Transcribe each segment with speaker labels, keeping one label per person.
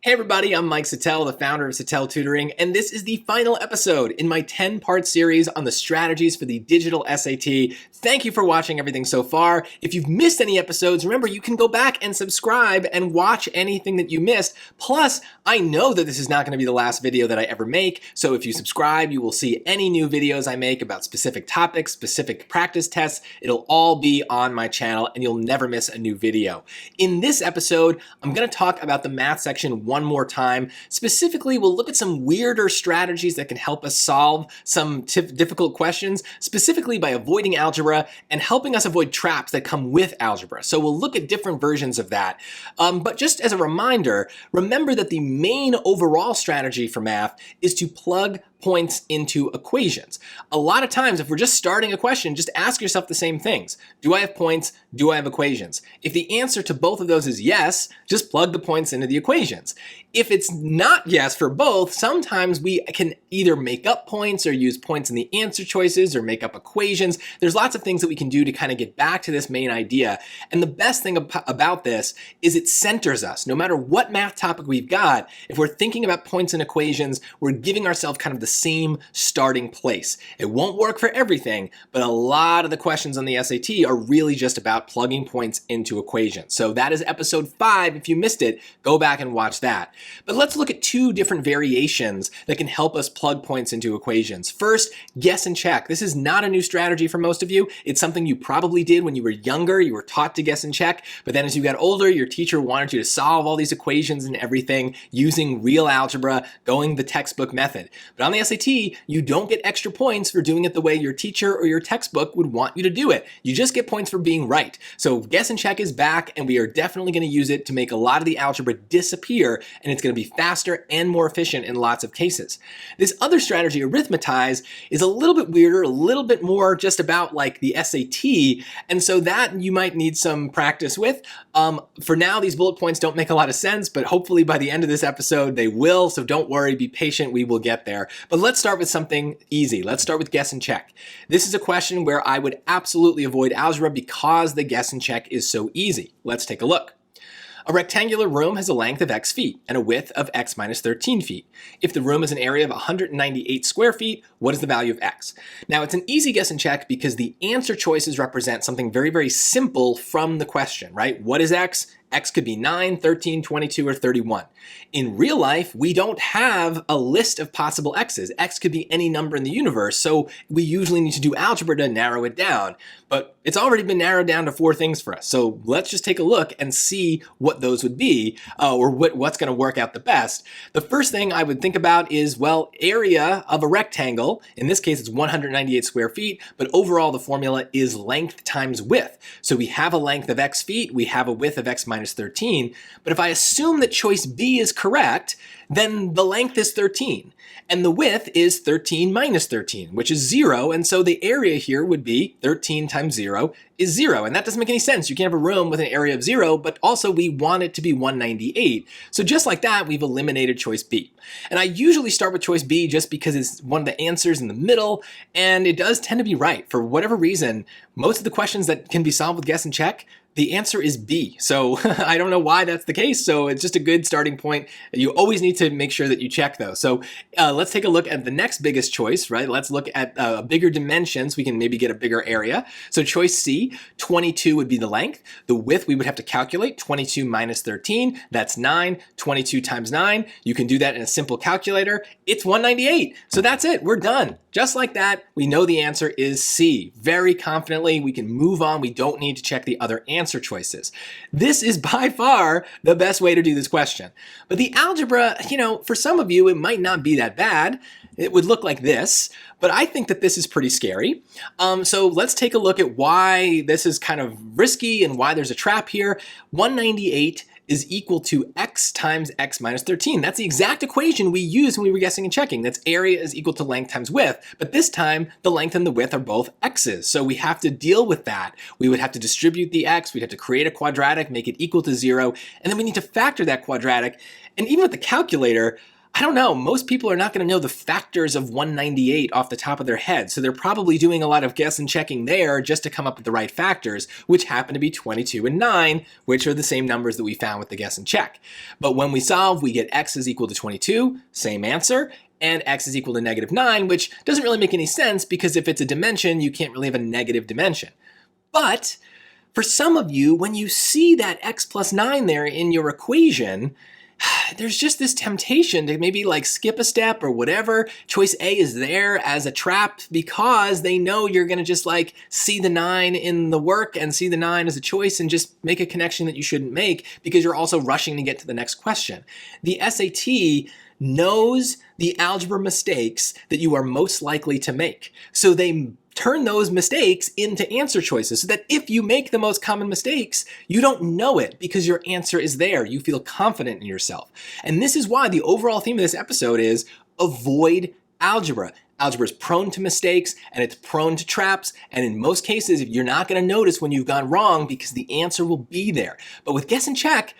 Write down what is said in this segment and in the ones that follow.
Speaker 1: Hey everybody, I'm Mike Settele, the founder of Settele Tutoring, and this is the final episode in my 10-part series on the strategies for the digital SAT. Thank you for watching everything so far. If you've missed any episodes, remember you can go back and subscribe and watch anything that you missed. Plus, I know that this is not going to be the last video that I ever make, so if you subscribe, you will see any new videos I make about specific topics, specific practice tests. It'll all be on my channel and you'll never miss a new video. In this episode, I'm going to talk about the math section one more time. Specifically, we'll look at some weirder strategies that can help us solve some difficult questions, specifically by avoiding algebra and helping us avoid traps that come with algebra. So we'll look at different versions of that. But just as a reminder, remember that the main overall strategy for math is to plug points into equations. A lot of times, if we're just starting a question, just ask yourself the same things. Do I have points? Do I have equations? If the answer to both of those is yes, just plug the points into the equations. If it's not yes for both, sometimes we can either make up points or use points in the answer choices or make up equations. There's lots of things that we can do to kind of get back to this main idea. And the best thing about this is it centers us. No matter what math topic we've got, if we're thinking about points and equations, we're giving ourselves kind of the same starting place. It won't work for everything, but a lot of the questions on the SAT are really just about plugging points into equations. So that is episode 5. If you missed it, go back and watch that. But let's look at two different variations that can help us plug points into equations. First, guess and check. This is not a new strategy for most of you. It's something you probably did when you were younger. You were taught to guess and check, but then as you got older, your teacher wanted you to solve all these equations and everything using real algebra, going the textbook method. But on the SAT, you don't get extra points for doing it the way your teacher or your textbook would want you to do it. You just get points for being right. So guess and check is back, and we are definitely going to use it to make a lot of the algebra disappear, and it's going to be faster and more efficient in lots of cases. This other strategy, arithmetize, is a little bit weirder, a little bit more just about like the SAT, and so that you might need some practice with. For now, these bullet points don't make a lot of sense, but hopefully by the end of this episode, they will, so don't worry, be patient, we will get there. But let's start with something easy. Let's start with guess and check. This is a question where I would absolutely avoid algebra because the guess and check is so easy. Let's take a look. A rectangular room has a length of x feet and a width of x minus 13 feet. If the room has an area of 198 square feet, what is the value of x? Now, it's an easy guess and check because the answer choices represent something very, very simple from the question, right? What is x? X could be 9, 13, 22, or 31. In real life, we don't have a list of possible x's. X could be any number in the universe, so we usually need to do algebra to narrow it down. But it's already been narrowed down to 4 things for us. So let's just take a look and see what those would be, or what's going to work out the best. The first thing I would think about is, well, area of a rectangle. In this case, it's 198 square feet, but overall the formula is length times width. So we have a length of x feet, we have a width of x minus 13, but if I assume that choice B is correct, then the length is 13, and the width is 13 minus 13, which is 0, and so the area here would be 13 times 0 is 0, and that doesn't make any sense. You can't have a room with an area of 0, but also we want it to be 198. So just like that, we've eliminated choice B. And I usually start with choice B just because it's one of the answers in the middle, and it does tend to be right. For whatever reason, most of the questions that can be solved with guess and check, the answer is B. So I don't know why that's the case. So it's just a good starting point. You always need to make sure that you check though. So let's take a look at the next biggest choice, right? Let's look at bigger dimensions. We can maybe get a bigger area. So choice C, 22 would be the length. The width we would have to calculate, 22 minus 13, that's 9. 22 times 9, you can do that in a simple calculator. It's 198. So that's it, we're done. Just like that, we know the answer is C. Very confidently, we can move on. We don't need to check the other answer choices. This is by far the best way to do this question. But the algebra, for some of you, it might not be that bad. It would look like this, but I think that this is pretty scary. So let's take a look at why this is kind of risky and why there's a trap here. 198 is equal to x times x minus 13. That's the exact equation we used when we were guessing and checking. That's area is equal to length times width. But this time, the length and the width are both x's. So we have to deal with that. We would have to distribute the x. We'd have to create a quadratic, make it equal to 0. And then we need to factor that quadratic. And even with the calculator, I don't know, most people are not going to know the factors of 198 off the top of their head, so they're probably doing a lot of guess and checking there just to come up with the right factors, which happen to be 22 and 9, which are the same numbers that we found with the guess and check. But when we solve, we get x is equal to 22, same answer, and x is equal to negative 9, which doesn't really make any sense because if it's a dimension, you can't really have a negative dimension. But for some of you, when you see that x plus 9 there in your equation, there's just this temptation to maybe like skip a step or whatever. Choice A is there as a trap because they know you're going to just like see the 9 in the work and see the 9 as a choice and just make a connection that you shouldn't make because you're also rushing to get to the next question. The SAT knows the algebra mistakes that you are most likely to make. So they turn those mistakes into answer choices so that if you make the most common mistakes, you don't know it because your answer is there. You feel confident in yourself. And this is why the overall theme of this episode is avoid algebra. Algebra is prone to mistakes and it's prone to traps. And in most cases, you're not going to notice when you've gone wrong because the answer will be there. But with guess and check,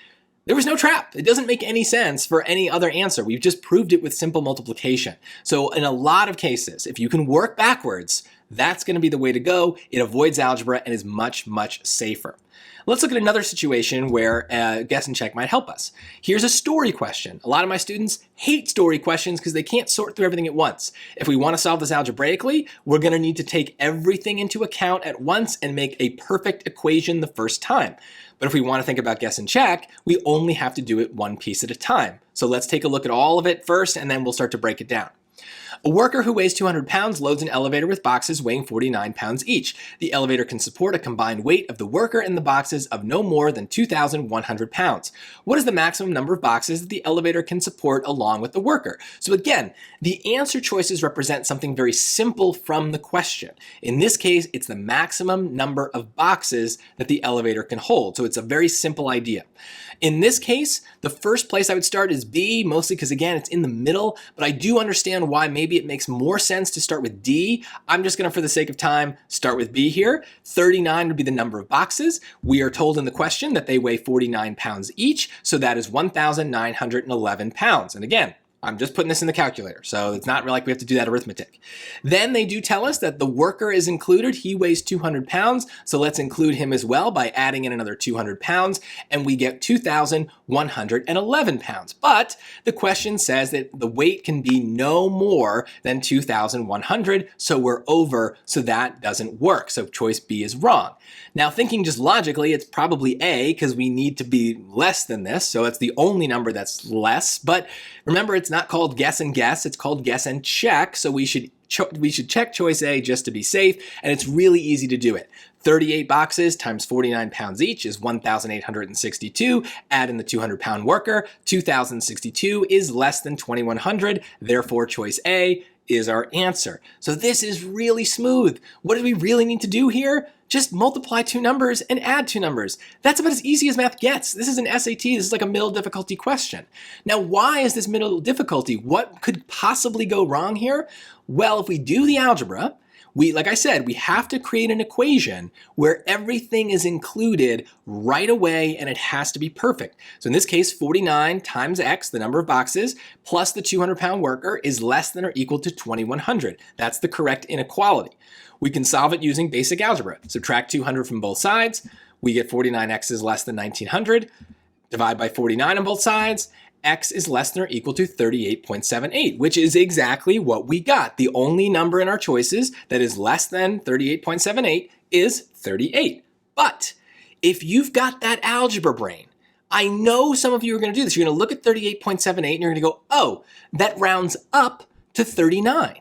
Speaker 1: there was no trap. It doesn't make any sense for any other answer. We've just proved it with simple multiplication. So in a lot of cases, if you can work backwards, that's going to be the way to go. It avoids algebra and is much, much safer. Let's look at another situation where guess and check might help us. Here's a story question. A lot of my students hate story questions because they can't sort through everything at once. If we want to solve this algebraically, we're going to need to take everything into account at once and make a perfect equation the first time. But if we want to think about guess and check, we only have to do it one piece at a time. So let's take a look at all of it first and then we'll start to break it down. A worker who weighs 200 pounds loads an elevator with boxes weighing 49 pounds each. The elevator can support a combined weight of the worker and the boxes of no more than 2,100 pounds. What is the maximum number of boxes that the elevator can support along with the worker? So again, the answer choices represent something very simple from the question. In this case, it's the maximum number of boxes that the elevator can hold. So it's a very simple idea. In this case, the first place I would start is B, mostly because again, it's in the middle, but I do understand why maybe it makes more sense to start with D. I'm just gonna, for the sake of time, start with B here. 39 would be the number of boxes. We are told in the question that they weigh 49 pounds each, so that is 1,911 pounds. And again, I'm just putting this in the calculator, so it's not really like we have to do that arithmetic. Then they do tell us that the worker is included. He weighs 200 pounds, so let's include him as well by adding in another 200 pounds, and we get 2,111 pounds. But the question says that the weight can be no more than 2,100, so we're over, so that doesn't work. So choice B is wrong. Now, thinking just logically, it's probably A, because we need to be less than this, so it's the only number that's less. But remember, it's not called guess and guess, it's called guess and check, so we should check choice A just to be safe, and it's really easy to do it. 38 boxes times 49 pounds each is 1,862. Add in the 200-pound worker. 2,062 is less than 2,100. Therefore, choice A is our answer. So this is really smooth. What do we really need to do here? Just multiply two numbers and add two numbers. That's about as easy as math gets. This is an SAT. This is like a middle difficulty question. Now, why is this middle difficulty? What could possibly go wrong here? Well, if we do the algebra, like I said, we have to create an equation where everything is included right away and it has to be perfect. So in this case, 49 times x, the number of boxes, plus the 200-pound worker is less than or equal to 2,100. That's the correct inequality. We can solve it using basic algebra. Subtract 200 from both sides. We get 49x is less than 1,900. Divide by 49 on both sides. X is less than or equal to 38.78, which is exactly what we got. The only number in our choices that is less than 38.78 is 38. But if you've got that algebra brain, I know some of you are going to do this. You're going to look at 38.78 and you're going to go, oh, that rounds up to 39.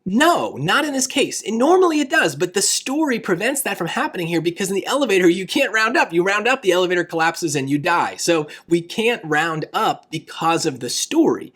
Speaker 1: No, not in this case. And normally it does, but the story prevents that from happening here because in the elevator, you can't round up. You round up, the elevator collapses and you die. So we can't round up because of the story.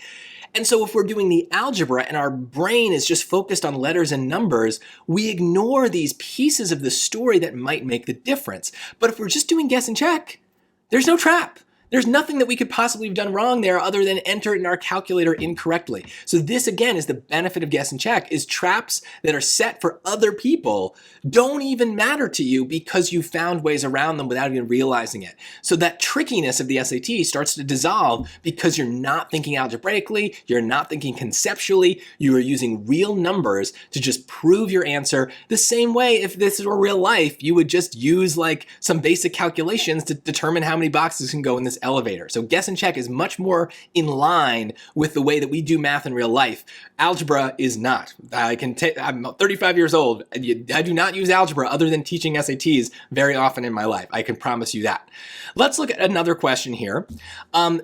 Speaker 1: And so if we're doing the algebra and our brain is just focused on letters and numbers, we ignore these pieces of the story that might make the difference. But if we're just doing guess and check, there's no trap. There's nothing that we could possibly have done wrong there other than enter it in our calculator incorrectly. So this, again, is the benefit of guess and check, is traps that are set for other people don't even matter to you because you found ways around them without even realizing it. So that trickiness of the SAT starts to dissolve because you're not thinking algebraically, you're not thinking conceptually, you are using real numbers to just prove your answer. The same way, if this were real life, you would just use like some basic calculations to determine how many boxes can go in this elevator. So guess and check is much more in line with the way that we do math in real life. Algebra is not. I'm 35 years old. I do not use algebra other than teaching SATs very often in my life. I can promise you that. Let's look at another question here.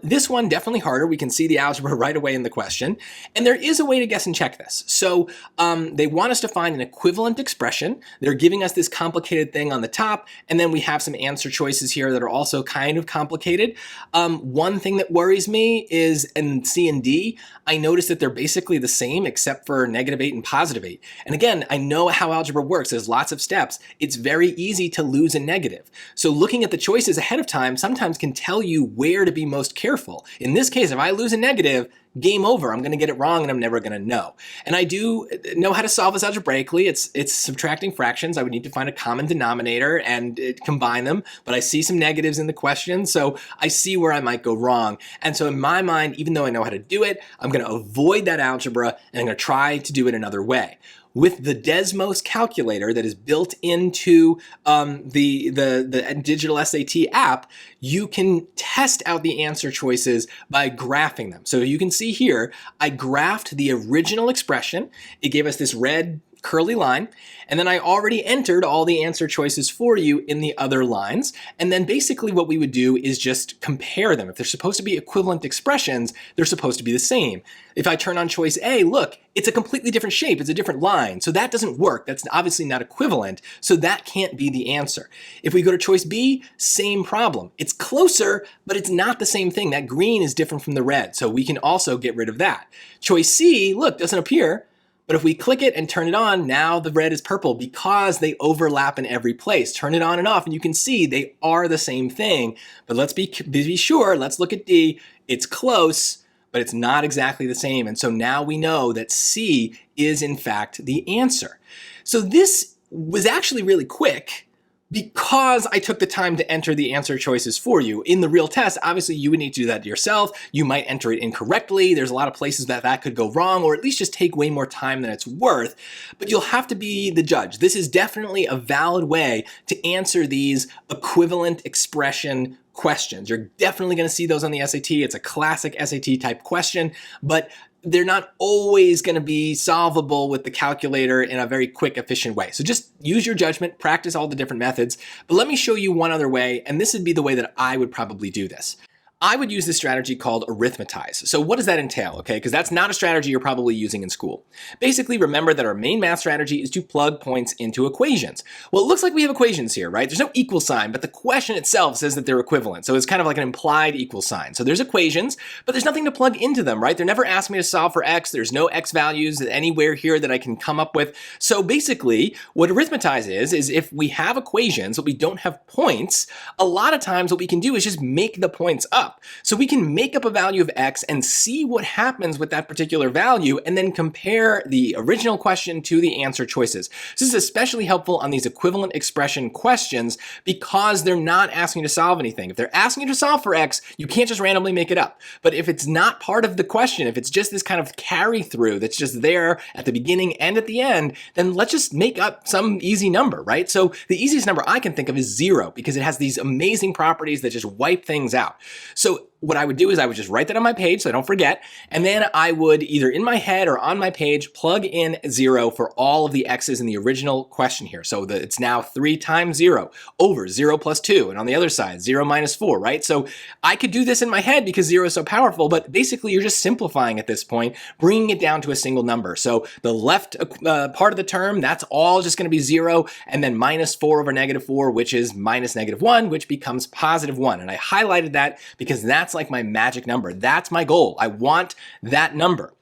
Speaker 1: This one definitely harder. We can see the algebra right away in the question. And there is a way to guess and check this. So they want us to find an equivalent expression. They're giving us this complicated thing on the top, and then we have some answer choices here that are also kind of complicated. One thing that worries me is in C and D, I noticed that they're basically the same except for -8 and +8. And again, I know how algebra works. There's lots of steps. It's very easy to lose a negative. So looking at the choices ahead of time sometimes can tell you where to be most careful. In this case, if I lose a negative, game over. I'm going to get it wrong and I'm never going to know. And I do know how to solve this algebraically. It's subtracting fractions. I would need to find a common denominator and combine them, but I see some negatives in the question, so I see where I might go wrong. And so in my mind, even though I know how to do it, I'm going to avoid that algebra and I'm going to try to do it another way. With the Desmos calculator that is built into the digital SAT app, you can test out the answer choices by graphing them. So you can see here, I graphed the original expression. It gave us this red curly line, and then I already entered all the answer choices for you in the other lines. And then basically what we would do is just compare them. If they're supposed to be equivalent expressions, they're supposed to be the same. If I turn on choice A, look, it's a completely different shape, it's a different line. So that doesn't work. That's obviously not equivalent. So that can't be the answer. If we go to choice B, same problem. It's closer, but it's not the same thing. That green is different from the red. So we can also get rid of that. Choice C, look, doesn't appear. But if we click it and turn it on, now the red is purple because they overlap in every place. Turn it on and off and you can see they are the same thing. But let's be sure, let's look at D. It's close, but it's not exactly the same. And so now we know that C is in fact the answer. So this was actually really quick because I took the time to enter the answer choices for you. In the real test, obviously you would need to do that yourself. You might enter it incorrectly. There's a lot of places that could go wrong, or at least just take way more time than it's worth, but you'll have to be the judge. This is definitely a valid way to answer these equivalent expression questions. You're definitely going to see those on the SAT. It's a classic SAT type question, but they're not always going to be solvable with the calculator in a very quick, efficient way. So just use your judgment, practice all the different methods. But let me show you one other way, and this would be the way that I would probably do this. I would use this strategy called arithmetize. So what does that entail, okay? Because that's not a strategy you're probably using in school. Basically, remember that our main math strategy is to plug points into equations. Well, it looks like we have equations here, right? There's no equal sign, but the question itself says that they're equivalent. So it's kind of like an implied equal sign. So there's equations, but there's nothing to plug into them, right? They're never asking me to solve for x. There's no x values anywhere here that I can come up with. So basically, what arithmetize is if we have equations, but we don't have points, a lot of times what we can do is just make the points up. So we can make up a value of x and see what happens with that particular value and then compare the original question to the answer choices. This is especially helpful on these equivalent expression questions because they're not asking you to solve anything. If they're asking you to solve for x, you can't just randomly make it up. But if it's not part of the question, if it's just this kind of carry through that's just there at the beginning and at the end, then let's just make up some easy number, right? So the easiest number I can think of is 0 because it has these amazing properties that just wipe things out. So what I would do is I would just write that on my page so I don't forget, and then I would either in my head or on my page plug in 0 for all of the x's in the original question here. So that it's now 3 times 0 over 0 plus 2, and on the other side 0 minus 4, right? So I could do this in my head because 0 is so powerful, but basically you're just simplifying at this point, bringing it down to a single number. So the left part of the term, that's all just going to be 0, and then minus 4 over -4, which is minus -1, which becomes +1. And I highlighted that because that's like my magic number. That's my goal. I want that number.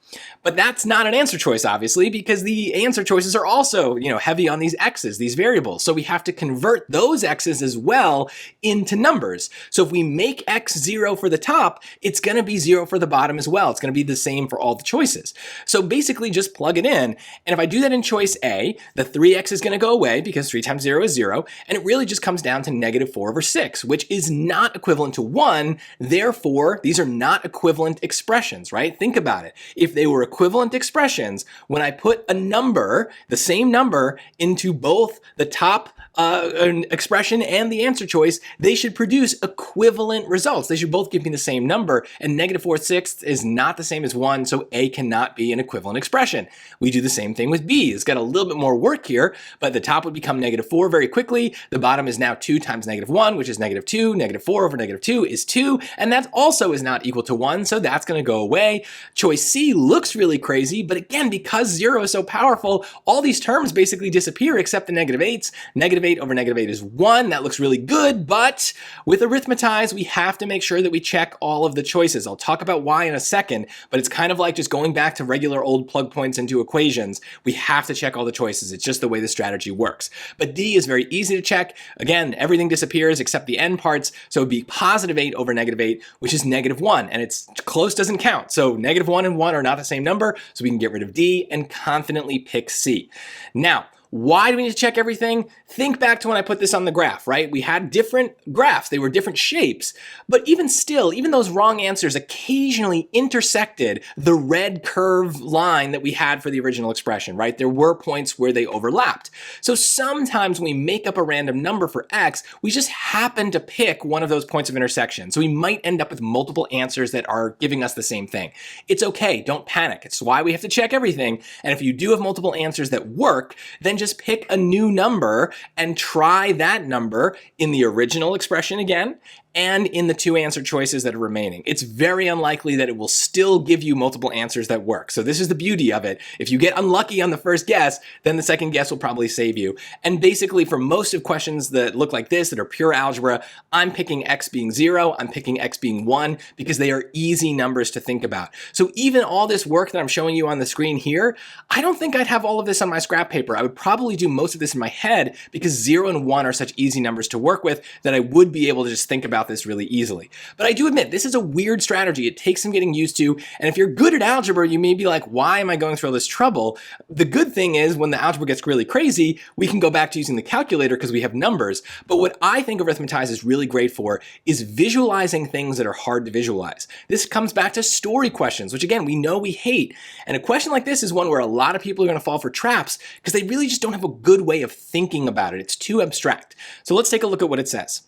Speaker 1: But that's not an answer choice, obviously, because the answer choices are also, heavy on these x's, these variables. So we have to convert those x's as well into numbers. So if we make x 0 for the top, it's going to be 0 for the bottom as well. It's going to be the same for all the choices. So basically just plug it in. And if I do that in choice A, the 3x is going to go away because 3 times 0 is 0. And it really just comes down to -4/6, which is not equivalent to 1. Therefore, these are not equivalent expressions, right? Think about it. If they were equivalent expressions, when I put a number, the same number, into both the top expression and the answer choice, they should produce equivalent results. They should both give me the same number, and -4/6 is not the same as 1, so A cannot be an equivalent expression. We do the same thing with B. It's got a little bit more work here, but the top would become -4 very quickly. The bottom is now 2 times -1, which is -2. -4 over -2 is 2, and that also is not equal to 1, so that's going to go away. Choice C looks really crazy, but again, because 0 is so powerful, all these terms basically disappear except the -8s. -8 over -8 is 1. That looks really good, but with Arithmetize, we have to make sure that we check all of the choices. I'll talk about why in a second, but it's kind of like just going back to regular old plug points into equations. We have to check all the choices. It's just the way the strategy works. But D is very easy to check. Again, everything disappears except the end parts, so it'd be +8 over -8, which is -1, and it's close doesn't count. So -1 and 1 are not the same number, so we can get rid of D and confidently pick C. Now, why do we need to check everything? Think back to when I put this on the graph, right? We had different graphs, they were different shapes, but even still, even those wrong answers occasionally intersected the red curve line that we had for the original expression, right? There were points where they overlapped. So sometimes when we make up a random number for x, we just happen to pick one of those points of intersection. So we might end up with multiple answers that are giving us the same thing. It's okay, don't panic. It's why we have to check everything. And if you do have multiple answers that work, then just pick a new number and try that number in the original expression again and in the 2 answer choices that are remaining. It's very unlikely that it will still give you multiple answers that work. So this is the beauty of it. If you get unlucky on the first guess, then the second guess will probably save you. And basically for most of questions that look like this, that are pure algebra, I'm picking x being 0, I'm picking x being 1, because they are easy numbers to think about. So even all this work that I'm showing you on the screen here, I don't think I'd have all of this on my scrap paper. I would probably do most of this in my head because 0 and 1 are such easy numbers to work with that I would be able to just think about this really easily. But I do admit, this is a weird strategy. It takes some getting used to, and if you're good at algebra, you may be like, why am I going through all this trouble? The good thing is, when the algebra gets really crazy, we can go back to using the calculator because we have numbers. But what I think Arithmetize is really great for is visualizing things that are hard to visualize. This comes back to story questions, which again, we know we hate. And a question like this is one where a lot of people are going to fall for traps because they really just don't have a good way of thinking about it. It's too abstract. So let's take a look at what it says.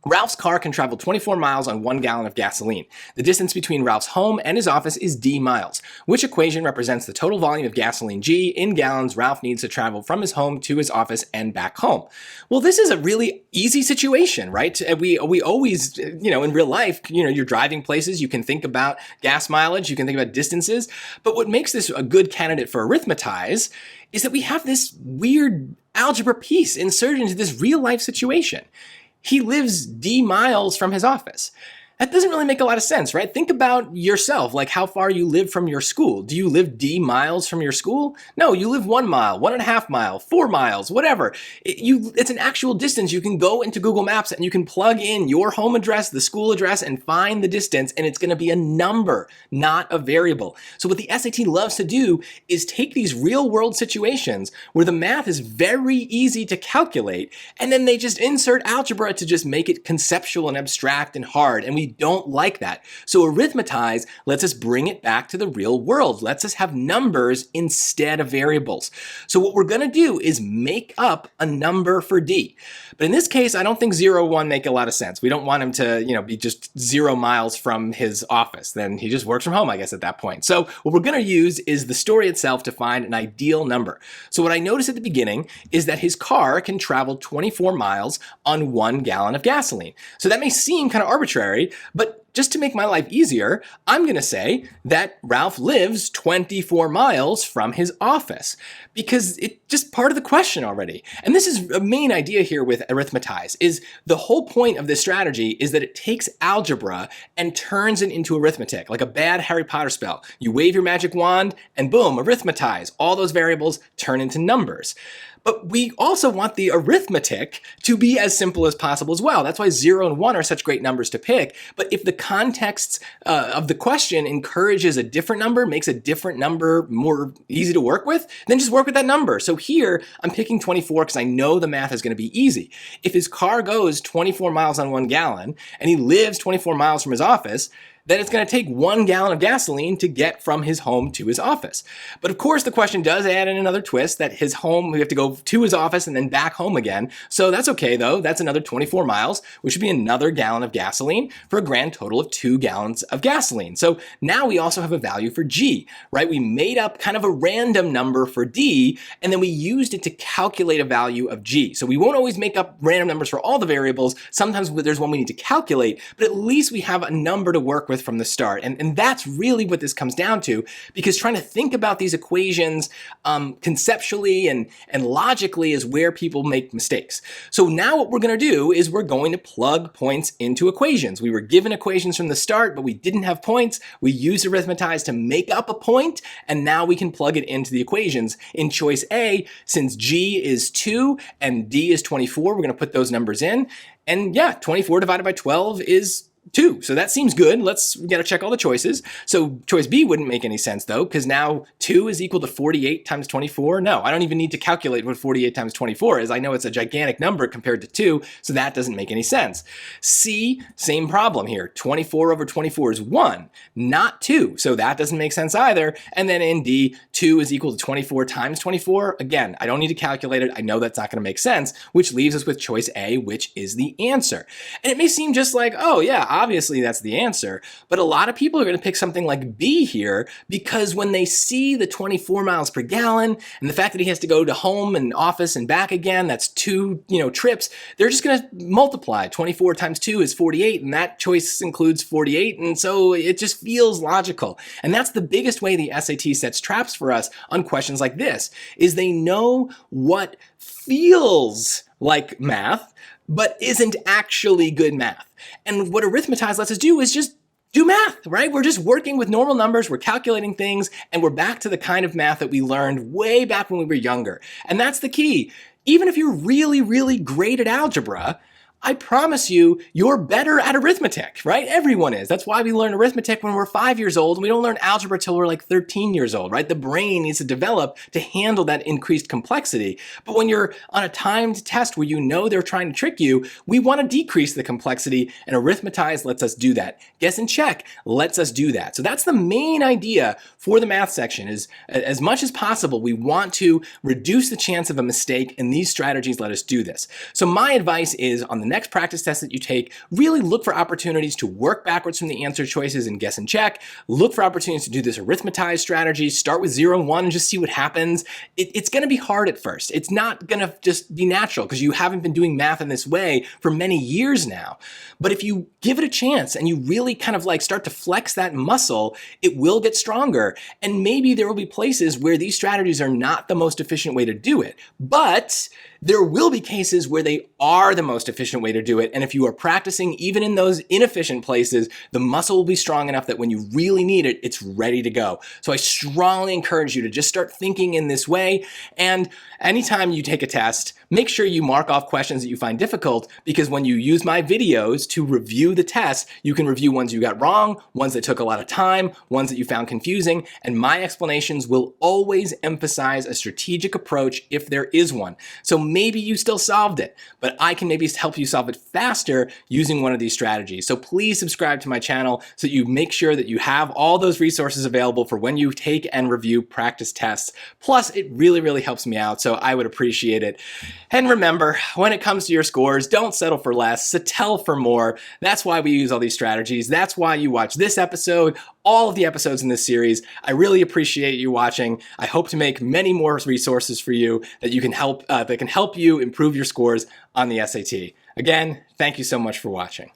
Speaker 1: Ralph's car can travel 24 miles on 1 gallon of gasoline. The distance between Ralph's home and his office is d miles. Which equation represents the total volume of gasoline G in gallons Ralph needs to travel from his home to his office and back home? Well, this is a really easy situation, right? We always, in real life, you're driving places, you can think about gas mileage, you can think about distances. But what makes this a good candidate for Arithmetize is that we have this weird algebra piece inserted into this real life situation. He lives d miles from his office. That doesn't really make a lot of sense, right? Think about yourself, like how far you live from your school. Do you live d miles from your school? No, you live 1 mile, 1.5 miles, 4 miles, whatever. It's an actual distance. You can go into Google Maps and you can plug in your home address, the school address, and find the distance, and it's going to be a number, not a variable. So what the SAT loves to do is take these real world situations where the math is very easy to calculate, and then they just insert algebra to just make it conceptual and abstract and hard, and we don't like that. So Arithmetize lets us bring it back to the real world, lets us have numbers instead of variables. So what we're going to do is make up a number for D. But in this case, I don't think 0, 1 make a lot of sense. We don't want him to, be just 0 miles from his office. Then he just works from home, I guess, at that point. So what we're going to use is the story itself to find an ideal number. So what I noticed at the beginning is that his car can travel 24 miles on 1 gallon of gasoline. So that may seem kind of arbitrary, but just to make my life easier, I'm going to say that Ralph lives 24 miles from his office, because it's just part of the question already. And this is a main idea here with arithmetize, is the whole point of this strategy is that it takes algebra and turns it into arithmetic, like a bad Harry Potter spell. You wave your magic wand and boom, arithmetize. All those variables turn into numbers. But we also want the arithmetic to be as simple as possible as well. That's why 0 and 1 are such great numbers to pick. But if the context of the question encourages a different number, makes a different number more easy to work with, then just work with that number. So here, I'm picking 24 because I know the math is going to be easy. If his car goes 24 miles on 1 gallon and he lives 24 miles from his office, then it's going to take 1 gallon of gasoline to get from his home to his office. But of course, the question does add in another twist that his home, we have to go to his office and then back home again. So that's okay though. That's another 24 miles, which would be another gallon of gasoline for a grand total of 2 gallons of gasoline. So now we also have a value for G, right? We made up kind of a random number for D, and then we used it to calculate a value of G. So we won't always make up random numbers for all the variables. Sometimes there's one we need to calculate, but at least we have a number to work with from the start. And that's really what this comes down to, because trying to think about these equations conceptually and logically is where people make mistakes. So now what we're going to do is we're going to plug points into equations. We were given equations from the start, but we didn't have points. We used arithmetize to make up a point, and now we can plug it into the equations. In choice A, since G is 2 and D is 24, we're going to put those numbers in. And yeah, 24 divided by 12 is 2. So that seems good. We got to check all the choices. So choice B wouldn't make any sense though, because now 2 is equal to 48 times 24. No, I don't even need to calculate what 48 times 24 is. I know it's a gigantic number compared to 2, so that doesn't make any sense. C, same problem here. 24 over 24 is 1, not 2. So that doesn't make sense either. And then in D, 2 is equal to 24 times 24. Again, I don't need to calculate it. I know that's not going to make sense, which leaves us with choice A, which is the answer. And it may seem just like, oh yeah, obviously that's the answer, but a lot of people are going to pick something like B here because when they see the 24 miles per gallon and the fact that he has to go to home and office and back again, that's 2, trips, they're just going to multiply. 24 times 2 is 48, and that choice includes 48, and so it just feels logical. And that's the biggest way the SAT sets traps for us on questions like this, is they know what feels like math, but isn't actually good math. And what arithmetize lets us do is just do math, right? We're just working with normal numbers, we're calculating things, and we're back to the kind of math that we learned way back when we were younger. And that's the key. Even if you're really, really great at algebra, I promise you, you're better at arithmetic, right? Everyone is. That's why we learn arithmetic when we're 5 years old, and we don't learn algebra till we're like 13 years old, right? The brain needs to develop to handle that increased complexity. But when you're on a timed test where you know they're trying to trick you, we want to decrease the complexity, and arithmetize lets us do that. Guess and check lets us do that. So that's the main idea for the math section, is as much as possible, we want to reduce the chance of a mistake, and these strategies let us do this. So my advice is, on the next practice test that you take, really look for opportunities to work backwards from the answer choices and guess and check. Look for opportunities to do this arithmetize strategy. Start with 0 and 1 and just see what happens. It's going to be hard at first. It's not going to just be natural because you haven't been doing math in this way for many years now. But if you give it a chance and you really kind of like start to flex that muscle, it will get stronger. And maybe there will be places where these strategies are not the most efficient way to do it. But there will be cases where they are the most efficient way to do it. And if you are practicing even in those inefficient places, the muscle will be strong enough that when you really need it, it's ready to go. So I strongly encourage you to just start thinking in this way. And anytime you take a test, make sure you mark off questions that you find difficult, because when you use my videos to review the test, you can review ones you got wrong, ones that took a lot of time, ones that you found confusing, and my explanations will always emphasize a strategic approach if there is one. So maybe you still solved it, but I can maybe help you solve it faster using one of these strategies. So please subscribe to my channel so you make sure that you have all those resources available for when you take and review practice tests. Plus, it really, really helps me out, so I would appreciate it. And remember, when it comes to your scores, don't settle for less, settle for more. That's why we use all these strategies. That's why you watch this episode, all of the episodes in this series. I really appreciate you watching. I hope to make many more resources for you that can help you improve your scores on the SAT. Again, thank you so much for watching.